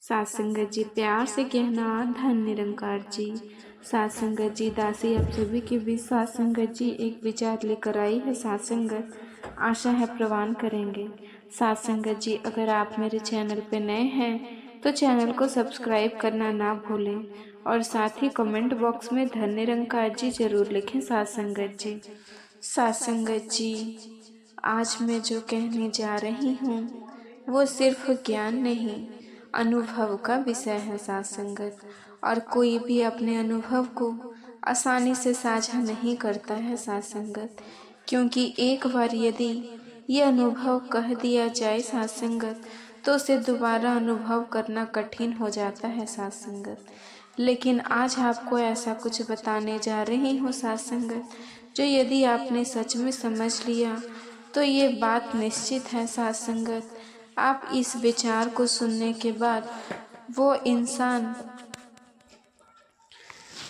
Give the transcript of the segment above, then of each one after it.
सात संगत जी प्यार से कहना धन निरंकार जी। सात संगत जी दासी आप सभी के बीच सात संगत जी एक विचार लेकर आई है। सात संगत आशा है प्रवान करेंगे। सात संगत जी अगर आप मेरे चैनल पे नए हैं तो चैनल को सब्सक्राइब करना ना भूलें और साथ ही कमेंट बॉक्स में धन निरंकार जी जरूर लिखें। सात संगत जी, सात संगत जी आज मैं जो कहने जा रही हूँ वो सिर्फ ज्ञान नहीं अनुभव का विषय है। सात संगत और कोई भी अपने अनुभव को आसानी से साझा नहीं करता है सात संगत, क्योंकि एक बार यदि ये अनुभव कह दिया जाए सात संगत तो उसे दोबारा अनुभव करना कठिन हो जाता है सात संगत। लेकिन आज आपको ऐसा कुछ बताने जा रही हूँ सात संगत जो यदि आपने सच में समझ लिया तो ये बात निश्चित है सात संगत, आप इस विचार को सुनने के बाद वो इंसान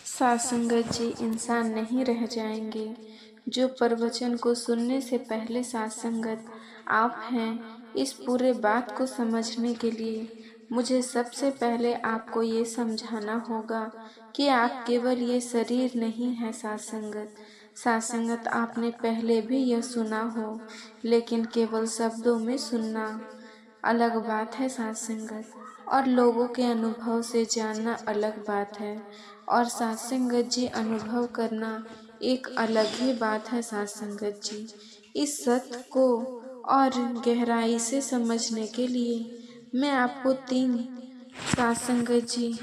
सात संगत जी इंसान नहीं रह जाएंगे जो प्रवचन को सुनने से पहले सात संगत आप हैं। इस पूरे बात को समझने के लिए मुझे सबसे पहले आपको ये समझाना होगा कि आप केवल ये शरीर नहीं है सात संगत। सात संगत आपने पहले भी यह सुना हो, लेकिन केवल शब्दों में सुनना अलग बात है सात संगत और लोगों के अनुभव से जानना अलग बात है। और सात संगत जी अनुभव करना एक अलग ही बात है सात संगत जी। इस सत्य को और गहराई से समझने के लिए मैं आपको तीन सात संगत जी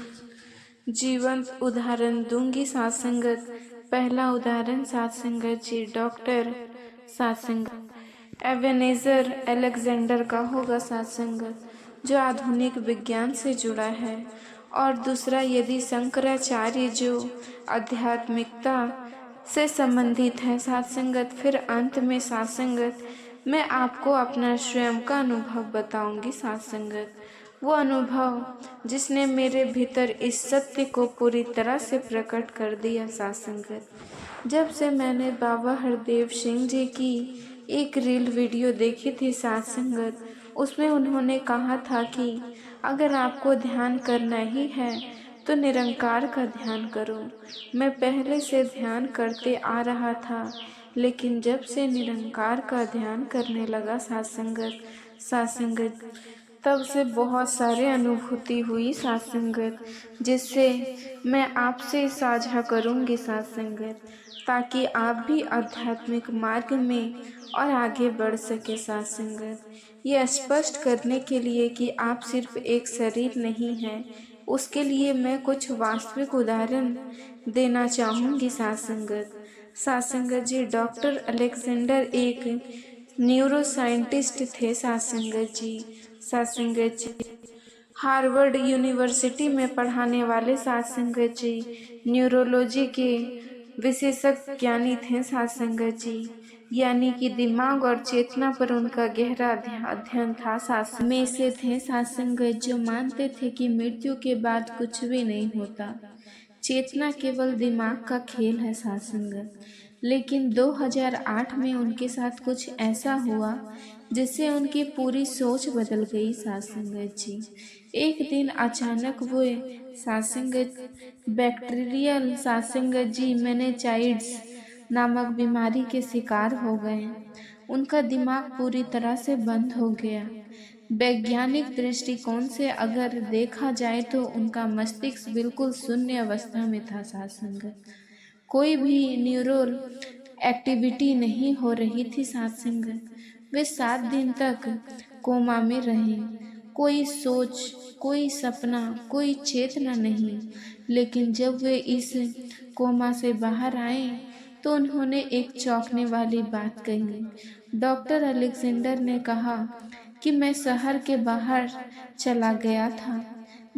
जीवंत उदाहरण दूंगी सात संगत। पहला उदाहरण सात संगत जी डॉक्टर सात संगत एवेनेजर अलेक्जेंडर का होगा सात संगत, जो आधुनिक विज्ञान से जुड़ा है। और दूसरा यदि शंकराचार्य जो आध्यात्मिकता से संबंधित है सात संगत। फिर अंत में सात संगत मैं आपको अपना स्वयं का अनुभव बताऊंगी सात संगत, वो अनुभव जिसने मेरे भीतर इस सत्य को पूरी तरह से प्रकट कर दिया सात संगत। जब से मैंने बाबा हरदेव सिंह जी की एक रील वीडियो देखी थी सात संगत, उसमें उन्होंने कहा था कि अगर आपको ध्यान करना ही है तो निरंकार का ध्यान करो। मैं पहले से ध्यान करते आ रहा था, लेकिन जब से निरंकार का ध्यान करने लगा सात संगत तब से बहुत सारे अनुभूति हुई सात संगत, जिससे मैं आपसे साझा करूंगी सात संगत, ताकि आप भी आध्यात्मिक मार्ग में और आगे बढ़ सके सात संगत। ये स्पष्ट करने के लिए कि आप सिर्फ एक शरीर नहीं हैं, उसके लिए मैं कुछ वास्तविक उदाहरण देना चाहूँगी सात संगत। सात संगत जी डॉक्टर अलेक्जेंडर एक न्यूरो साइंटिस्ट थे सात संगत जी। सात संगत जी हार्वर्ड यूनिवर्सिटी में पढ़ाने वाले सात संगत जी न्यूरोलॉजी के विशेषज्ञानी थे सात संगत जी, यानी कि दिमाग और चेतना पर उनका गहरा अध्ययन था। सात में से थे सात संगत जो मानते थे कि मृत्यु के बाद कुछ भी नहीं होता, चेतना केवल दिमाग का खेल है सात संगत। लेकिन 2008 में उनके साथ कुछ ऐसा हुआ जिससे उनकी पूरी सोच बदल गई सात संगत जी। एक दिन अचानक वो सात संगत बैक्टीरियल सात संगत जी मेनिंजाइटिस नामक बीमारी के शिकार हो गए। उनका दिमाग पूरी तरह से बंद हो गया। वैज्ञानिक दृष्टिकोण से अगर देखा जाए तो उनका मस्तिष्क बिल्कुल शून्य अवस्था में था सात संगत। कोई भी न्यूरल एक्टिविटी नहीं हो रही थी सात संगत। वे 7 दिन तक कोमा में रहे। कोई सोच, कोई सपना, कोई चेतना नहीं। लेकिन जब वे इस कोमा से बाहर आए तो उन्होंने एक चौंकने वाली बात कही। डॉक्टर अलेक्जेंडर ने कहा कि मैं शहर के बाहर चला गया था।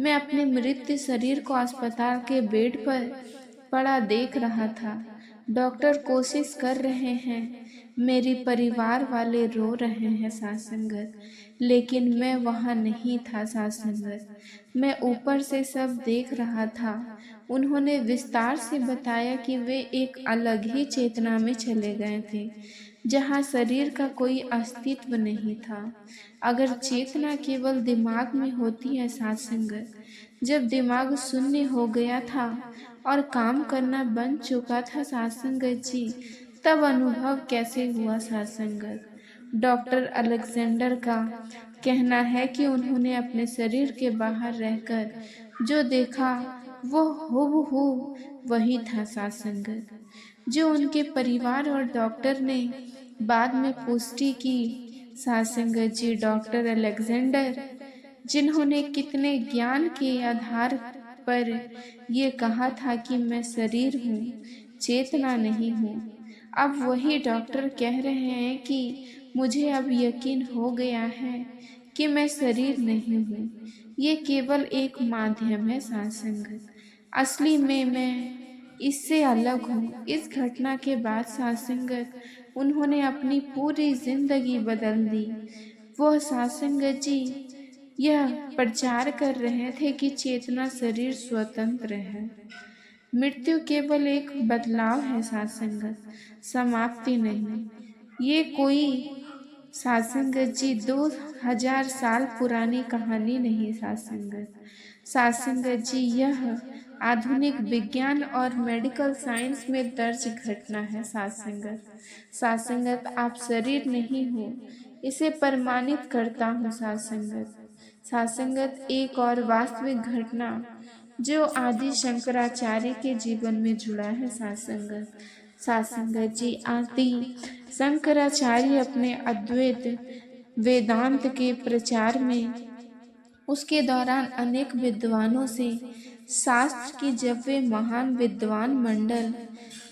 मैं अपने मृत शरीर को अस्पताल के बेड पर पड़ा देख रहा था। डॉक्टर कोशिश कर रहे हैं, मेरी परिवार वाले रो रहे हैं सात संगत, लेकिन मैं वहाँ नहीं था सात संगत। मैं ऊपर से सब देख रहा था। उन्होंने विस्तार से बताया कि वे एक अलग ही चेतना में चले गए थे। जहाँ शरीर का कोई अस्तित्व नहीं था। अगर चेतना केवल दिमाग में होती है साथ संगत, जब दिमाग शून्य हो गया था और काम करना बंद चुका था साथ संगत जी, तब अनुभव कैसे हुआ साथ संगत? डॉक्टर अलेक्जेंडर का कहना है कि उन्होंने अपने शरीर के बाहर रहकर जो देखा वो हूबहू वही था साथ संगत, जो उनके परिवार और डॉक्टर ने बाद में पुष्टि की। साथ संगत जी, डॉक्टर अलेक्जेंडर जिन्होंने कितने ज्ञान के आधार पर ये कहा था कि मैं शरीर हूँ, चेतना नहीं हूँ, अब वही डॉक्टर कह रहे हैं कि मुझे अब यकीन हो गया है कि मैं शरीर नहीं हूँ, ये केवल एक माध्यम है साथ संगत, असली में मैं इससे अलग हूँ। इस घटना के बाद साथ संगत उन्होंने अपनी पूरी जिंदगी बदल दी। वह साथ संगत जी यह प्रचार कर रहे थे कि चेतना शरीर स्वतंत्र है, मृत्यु केवल एक बदलाव है साथ संगत, समाप्ति नहीं। ये कोई साथ संगत जी 2000 साल पुरानी कहानी नहीं साथ संगत। साथ संगत जी यह आधुनिक विज्ञान और मेडिकल साइंस में दर्ज घटना है साथ संगत। साथ संगत आप शरीर नहीं हो, इसे प्रमाणित करता हूँ साथ संगत। साथ संगत एक और वास्तविक घटना जो आदि शंकराचार्य के जीवन में जुड़ा है साथ संगत। साथ संगत जी, आदि शंकराचार्य अपने अद्वैत वेदांत के प्रचार में उसके दौरान अनेक विद्वानों से शास्त्र की जब वे महान विद्वान मंडल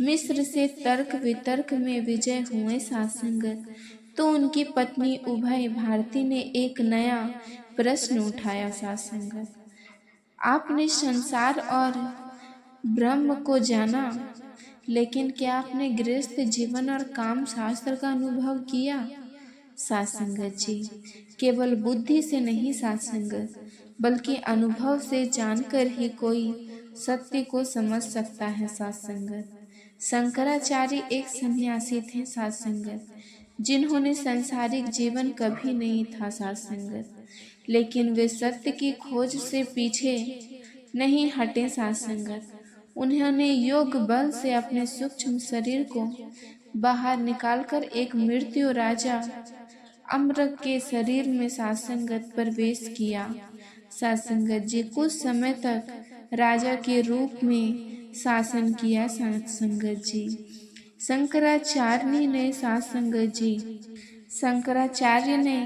मिस्र से तर्क वितर्क में विजय हुए साथ संगत, तो उनकी पत्नी उभय भारती ने एक नया प्रश्न उठाया साथ संगत। आपने संसार और ब्रह्म को जाना, लेकिन क्या आपने गृहस्थ जीवन और काम शास्त्र का अनुभव किया? साथ संगत जी, केवल बुद्धि से नहीं साथ संगत, बल्कि अनुभव से जानकर ही कोई सत्य को समझ सकता है साथ संगत। शंकराचार्य एक सन्यासी थे साथ संगत, जिन्होंने सांसारिक जीवन कभी नहीं था साथ संगत, लेकिन वे सत्य की खोज से पीछे नहीं हटे साथ संगत। उन्होंने योग बल से अपने सूक्ष्म शरीर को बाहर निकालकर एक मृत्यु राजा अम्र के शरीर में साथ संगत प्रवेश किया। साथ संगत जी, कुछ समय तक राजा के रूप में शासन किया साथ संगत जी। शंकराचार्य ने साथ संगत जी, शंकराचार्य ने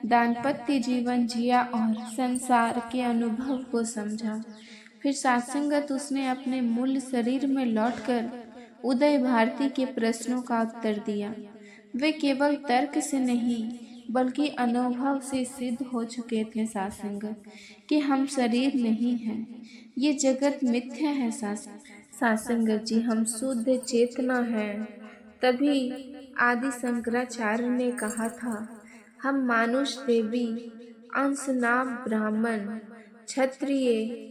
दाम्पत्य जीवन जिया और संसार के अनुभव को समझा। फिर साथ संगत उसने अपने मूल शरीर में लौटकर उदय भारती के प्रश्नों का उत्तर दिया। वे केवल तर्क से नहीं बल्कि अनुभव से सिद्ध हो चुके थे साथ संगत कि हम शरीर नहीं हैं, ये जगत मिथ्या है साथ संगत जी, हम शुद्ध चेतना हैं। तभी आदि शंकराचार्य ने कहा था, हम मानुष देवी अंश नाम ब्राह्मण क्षत्रिय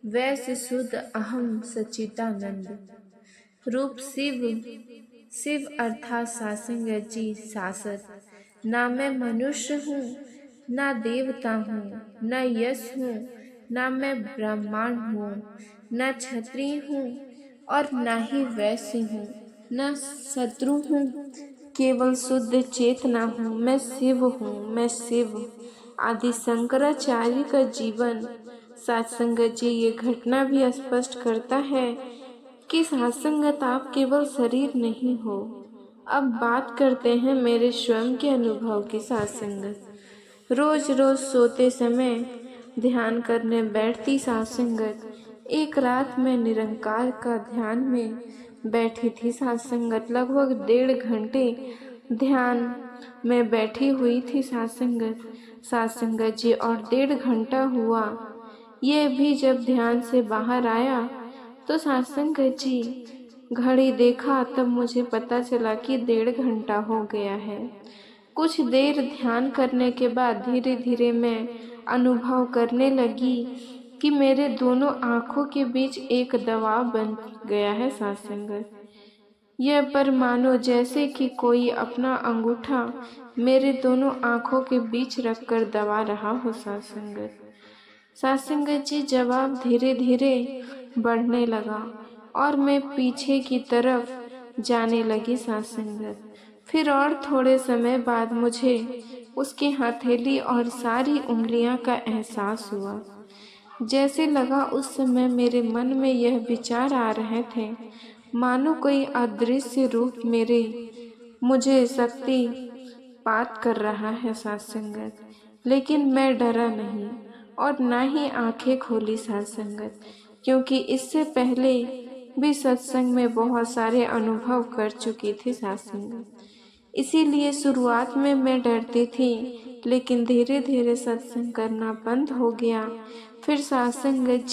वैश्य शुद्ध अहम सच्चिदानंद रूप शिव। शिव अर्थात साथ संगत जी शासक। ना मैं मनुष्य हूँ, ना देवता हूँ, न यश हूँ, ना मैं ब्राह्मण हूँ, न क्षत्रिय हूँ और ना ही वैश्य हूँ, न शत्रु हूँ, केवल शुद्ध चेतना हूँ। मैं शिव हूँ, मैं शिव। आदि शंकराचार्य का जीवन साथ संगत जी ये घटना भी स्पष्ट करता है कि साथ संगत आप केवल शरीर नहीं हो। अब बात करते हैं मेरे स्वयं के अनुभव की साथ संगत। रोज रोज सोते समय ध्यान करने बैठती साथ संगत। एक रात मैं निरंकार का ध्यान में बैठी थी साथ संगत, लगभग 1.5 घंटे ध्यान में बैठी हुई थी साथ संगत जी, और 1.5 घंटा हुआ ये भी जब ध्यान से बाहर आया तो साथ संगत जी घड़ी देखा, तब मुझे पता चला कि 1.5 घंटा हो गया है। कुछ देर ध्यान करने के बाद धीरे धीरे मैं अनुभव करने लगी कि मेरे दोनों आँखों के बीच एक दबाव बन गया है साथ संगत। यह पर मानो जैसे कि कोई अपना अंगूठा मेरे दोनों आंखों के बीच रखकर दबा रहा हो। सासंगत जी, जवाब धीरे धीरे बढ़ने लगा और मैं पीछे की तरफ जाने लगी। सासंगत, फिर और थोड़े समय बाद मुझे उसकी हथेली और सारी उंगलियां का एहसास हुआ। जैसे लगा उस समय मेरे मन में यह विचार आ रहे थे, मानो कोई अदृश्य रूप मुझे शक्तिपात कर रहा है। सासंगत, लेकिन मैं डरा नहीं और ना ही आंखें खोली। सासंगत, क्योंकि इससे पहले भी सत्संग में बहुत सारे अनुभव कर चुकी थी। सासंगत, इसीलिए शुरुआत में मैं डरती थी, लेकिन धीरे धीरे सत्संग करना बंद हो गया। फिर सासंगत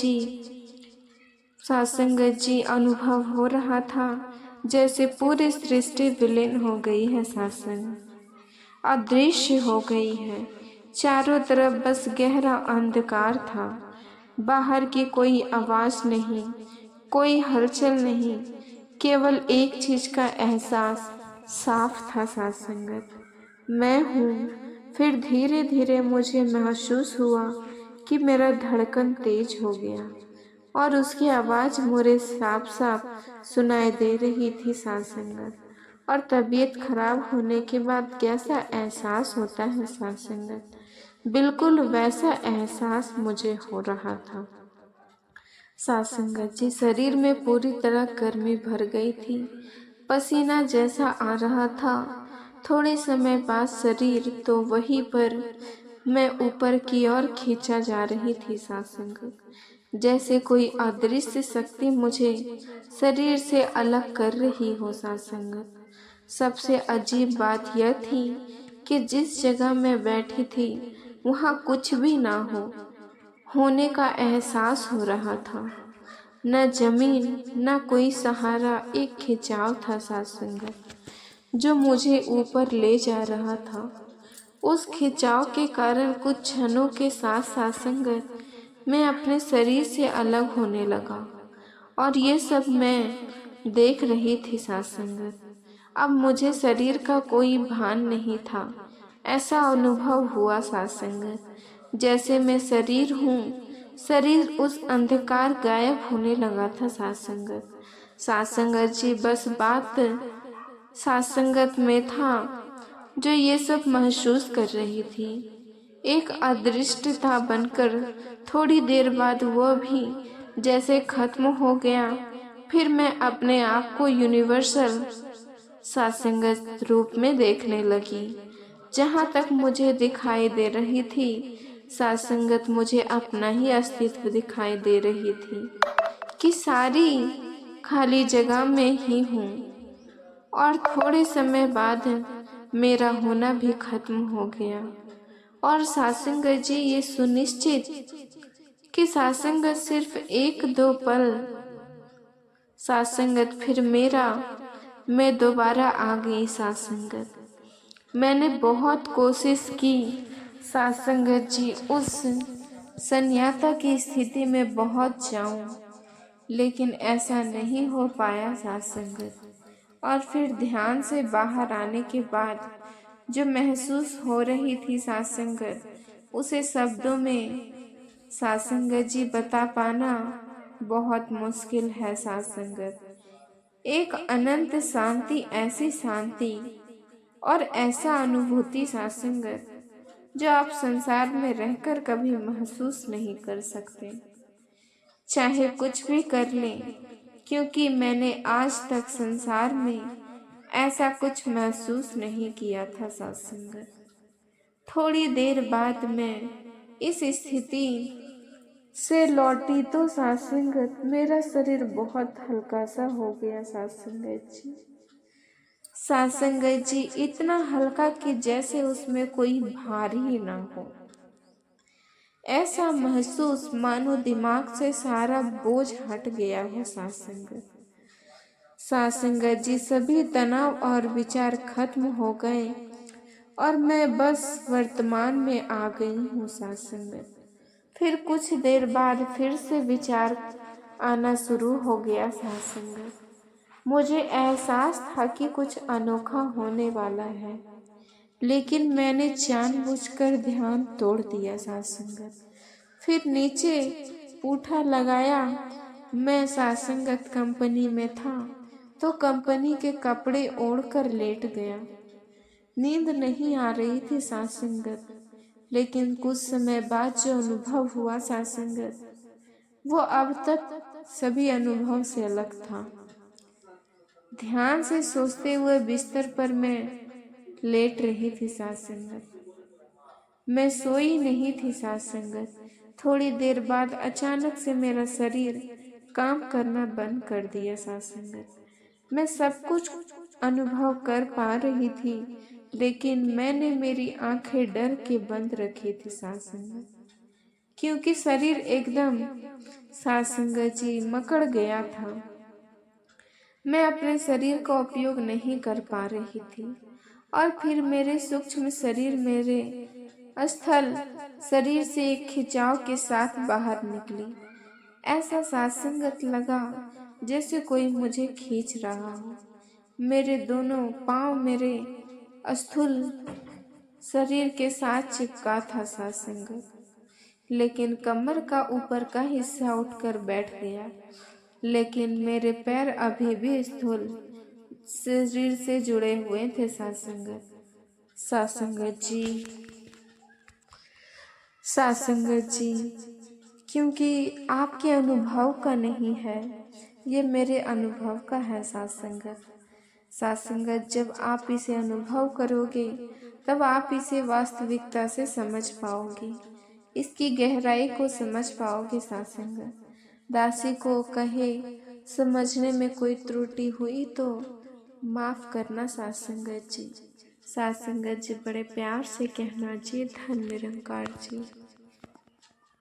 जी अनुभव हो रहा था जैसे पूरी सृष्टि विलीन हो गई है। सासंग अदृश्य हो गई है। चारों तरफ बस गहरा अंधकार था। बाहर की कोई आवाज नहीं, कोई हलचल नहीं, केवल एक चीज का एहसास साफ था। सासंगत, मैं हूँ। फिर धीरे धीरे मुझे महसूस हुआ कि मेरा धड़कन तेज हो गया और उसकी आवाज मुझे साफ साफ सुनाई दे रही थी। सासंगत, और तबीयत खराब होने के बाद कैसा एहसास होता है। सासंगत, बिल्कुल वैसा एहसास मुझे हो रहा था। सासंगत जी, शरीर में पूरी तरह गर्मी भर गई थी। पसीना जैसा आ रहा था। थोड़े समय बाद शरीर तो वहीं पर मैं ऊपर की ओर खींचा जा रही थी। सासंगत, जैसे कोई अदृश्य शक्ति मुझे शरीर से अलग कर रही हो। सासंगत, सबसे अजीब बात यह थी कि जिस जगह मैं बैठी थी वहाँ कुछ भी ना होने का एहसास हो रहा था। न जमीन, न कोई सहारा, एक खिंचाव था। सासंगत, जो मुझे ऊपर ले जा रहा था। उस खिंचाव के कारण कुछ क्षणों के साथ सासंगत मैं अपने शरीर से अलग होने लगा और ये सब मैं देख रही थी। सासंगत, अब मुझे शरीर का कोई भान नहीं था। ऐसा अनुभव हुआ। सासंगत, जैसे मैं शरीर हूँ। शरीर उस अंधकार गायब होने लगा था। सासंगत जी, बस बात सासंगत में था जो ये सब महसूस कर रही थी। एक अदृष्टता बनकर थोड़ी देर बाद वह भी जैसे खत्म हो गया। फिर मैं अपने आप को यूनिवर्सल सासंगत रूप में देखने लगी। जहाँ तक मुझे दिखाई दे रही थी, सासंगत मुझे अपना ही अस्तित्व दिखाई दे रही थी कि सारी खाली जगह में ही हूँ। और थोड़े समय बाद मेरा होना भी खत्म हो गया। और सासंगत जी, ये सुनिश्चित कि सासंगत सिर्फ एक दो पल। सासंगत, फिर मैं दोबारा आ गई। सासंगत, मैंने बहुत कोशिश की। सासंगत जी, उस संन्याता की स्थिति में बहुत जाऊं, लेकिन ऐसा नहीं हो पाया। सासंगत, और फिर ध्यान से बाहर आने के बाद जो महसूस हो रही थी सासंगत, उसे शब्दों में सासंगत जी बता पाना बहुत मुश्किल है। सासंगत, एक अनंत शांति, ऐसी शांति और ऐसा अनुभूति सासंगत, जो आप संसार में रहकर कभी महसूस नहीं कर सकते, चाहे कुछ भी कर लें, क्योंकि मैंने आज तक संसार में ऐसा कुछ महसूस नहीं किया था। सासंगत, थोड़ी देर बाद मैं इस स्थिति से लौटी तो सासंगत मेरा शरीर बहुत हल्का सा हो गया। सासंगत जी, इतना हल्का कि जैसे उसमें कोई भार ही ना हो। ऐसा महसूस मानो दिमाग से सारा बोझ हट गया हो। सासंगत जी, सभी तनाव और विचार खत्म हो गए और मैं बस वर्तमान में आ गई हूँ। सासंगत, फिर कुछ देर बाद फिर से विचार आना शुरू हो गया। सासंगत, मुझे एहसास था कि कुछ अनोखा होने वाला है, लेकिन मैंने जानबूझकर ध्यान तोड़ दिया साथ संगत। फिर नीचे पूठा लगाया। मैं साथ संगत कंपनी में था तो कंपनी के कपड़े ओढ़कर लेट गया। नींद नहीं आ रही थी साथ संगत, लेकिन कुछ समय बाद जो अनुभव हुआ साथ संगत, वो अब तक सभी अनुभव से अलग था। ध्यान से सोचते हुए बिस्तर पर मैं लेट रही थी साथ संगत। मैं सोई नहीं थी साथ संगत। थोड़ी देर बाद अचानक से मेरा शरीर काम करना बंद कर दिया साथ संगत। मैं सब कुछ अनुभव कर पा रही थी, लेकिन मैंने मेरी आंखें डर के बंद रखी थी साथ संगत, क्योंकि शरीर एकदम साथ संगत जी मकड़ गया था। मैं अपने शरीर का उपयोग नहीं कर पा रही थी और फिर मेरे सूक्ष्म शरीर मेरे स्थल शरीर से एक खिंचाव के साथ बाहर निकली। ऐसा साथ संगत लगा जैसे कोई मुझे खींच रहा हो। मेरे दोनों पांव मेरे स्थूल शरीर के साथ चिपका था साथ संगत, लेकिन कमर का ऊपर का हिस्सा उठकर बैठ गया। लेकिन मेरे पैर अभी भी स्थूल शरीर से जुड़े हुए थे साथ संगत। साथ संगत जी, साथ संगत जी, क्योंकि आपके अनुभव का नहीं है, ये मेरे अनुभव का है साथ संगत। साथ संगत, जब आप इसे अनुभव करोगे तब आप इसे वास्तविकता से समझ पाओगे, इसकी गहराई को समझ पाओगे साथ संगत। दासी को कहे समझने में कोई त्रुटि हुई तो माफ करना साथ संगत जी। साथ संगत जी बड़े प्यार से कहना जी। धन निरंकार जी।